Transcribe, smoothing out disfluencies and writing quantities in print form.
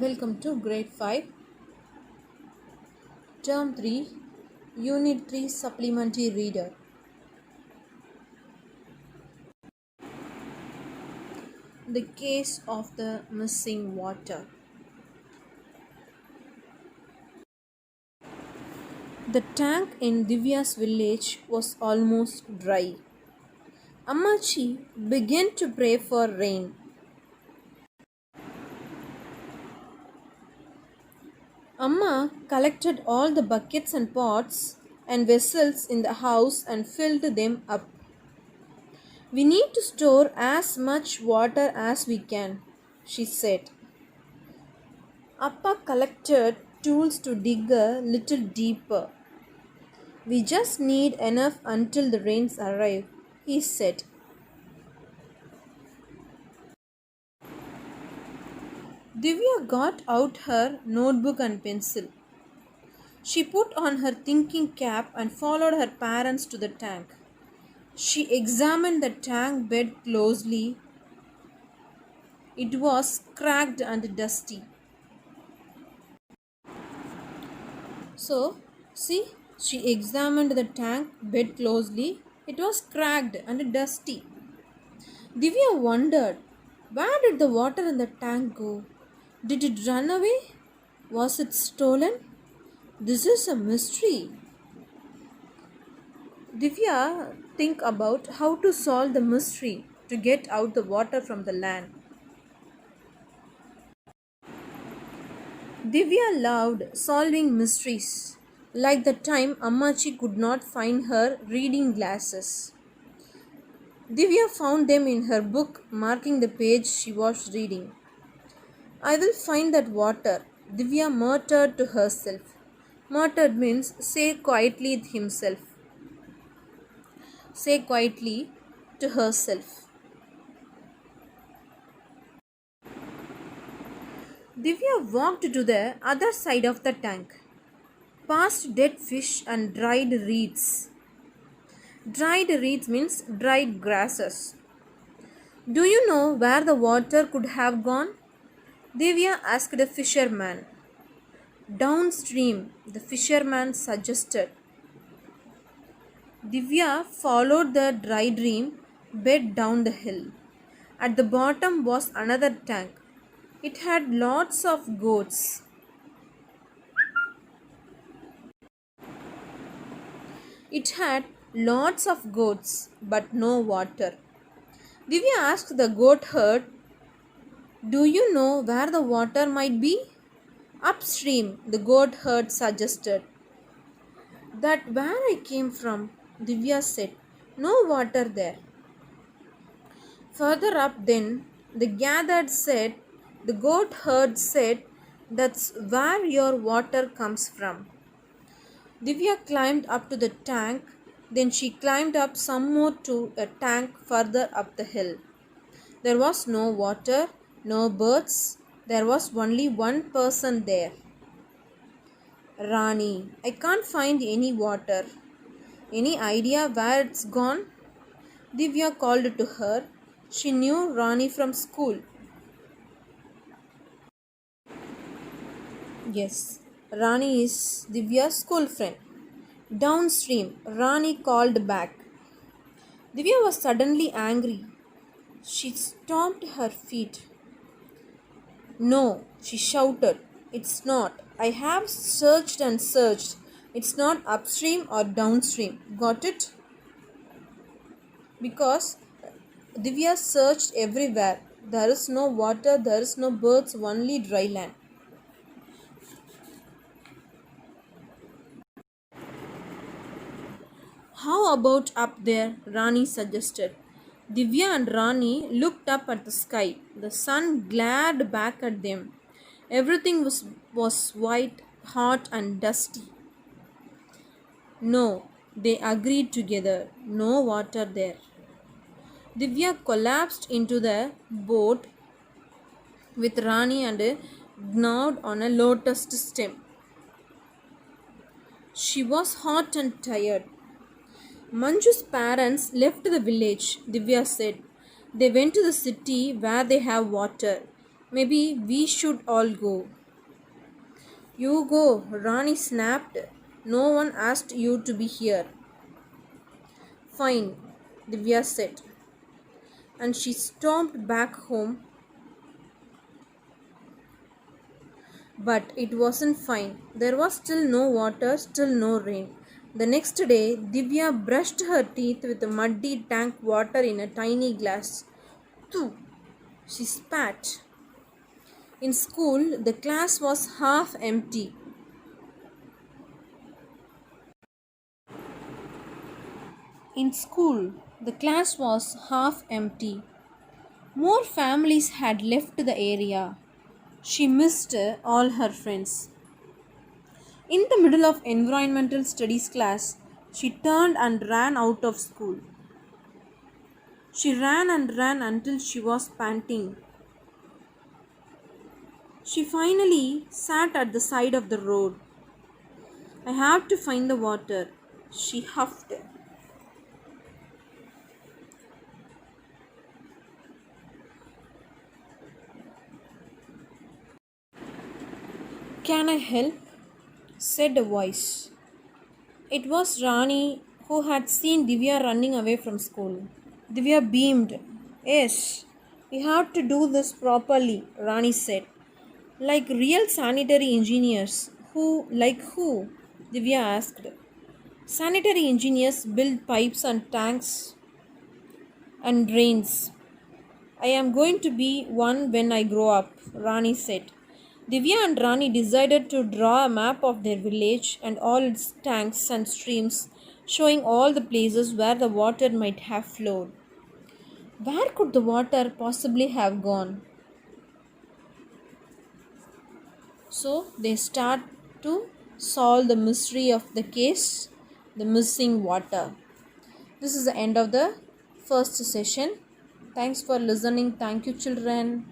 Welcome to Grade 5, Term 3, Unit 3 Supplementary Reader. The case of the missing water. The tank in Divya's village was almost dry. Ammachi began to pray for rain. Amma collected all the buckets and pots and vessels in the house and filled them up. We need to store as much water as we can, she said. Appa collected tools to dig a little deeper. We just need enough until the rains arrive, he said. Divya got out her notebook and pencil. She put on her thinking cap and followed her parents to the tank. She examined the tank bed closely. It was cracked and dusty. So, see, she examined the tank bed closely. It was cracked and dusty. Divya wondered, where did the water in the tank go? Did it run away? Was it stolen? This is a mystery. Divya think about how to solve the mystery to get out the water from the land. Divya loved solving mysteries, like the time Ammachi could not find her reading glasses. Divya found them in her book, marking the page she was reading. I will find that water, Divya muttered to herself. Muttered means say quietly himself. Say quietly to herself. Divya walked to the other side of the tank, past dead fish and dried reeds. Dried reeds means dried grasses. Do you know where the water could have gone? Divya asked the fisherman. Downstream, the fisherman suggested. Divya followed the dried reed bed down the hill. At the bottom was another tank. It had lots of goats. It had lots of goats, but no water. Divya asked the goat herd, do you know where the water might be? Upstream, the goat herd suggested. That where I came from, Divya said. No water there. Further up then, the goat herd said, that's where your water comes from. Divya climbed up to the tank, then she climbed up some more to a tank further up the hill. There was no water, no birds, there was only one person there. Rani, I can't find any water. Any idea where it's gone? Divya called to her. She knew Rani from school. Yes, Rani is Divya's school friend. Downstream, Rani called back. Divya was suddenly angry. She stomped her feet. No, she shouted. It's not. I have searched and searched. It's not upstream or downstream. Got it? Because Divya searched everywhere. There is no water, there is no birds, only dry land. How about up there? Rani suggested. Divya and Rani looked up at the sky. The sun glared back at them. Everything was white, hot, and dusty. No, they agreed together. No water there. Divya collapsed into the boat with Rani and gnawed on a lotus stem. She was hot and tired. Manju's parents left the village, Divya said. They went to the city where they have water. Maybe we should all go. You go, Rani snapped. No one asked you to be here. Fine, Divya said, and she stomped back home. But it wasn't fine. There was still no water, still no rain. The next day, Divya brushed her teeth with muddy tank water in a tiny glass. Too, she spat. In school, the class was half empty. In school, the class was half empty. More families had left the area. She missed all her friends. In the middle of environmental studies class, she turned and ran out of school. She ran and ran until she was panting. She finally sat at the side of the road. I have to find the water, she huffed. Can I help? Said a voice. It was Rani, who had seen Divya running away from school. Divya beamed. Yes, we have to do this properly, Rani said. Like real sanitary engineers. Who? Divya asked. Sanitary engineers build pipes and tanks and drains. I am going to be one when I grow up, Rani said. Divya and Rani decided to draw a map of their village and all its tanks and streams, showing all the places where the water might have flowed. Where could the water possibly have gone? So they start to solve the mystery of the case, the missing water. This is the end of the first session. Thanks for listening. Thank you, children.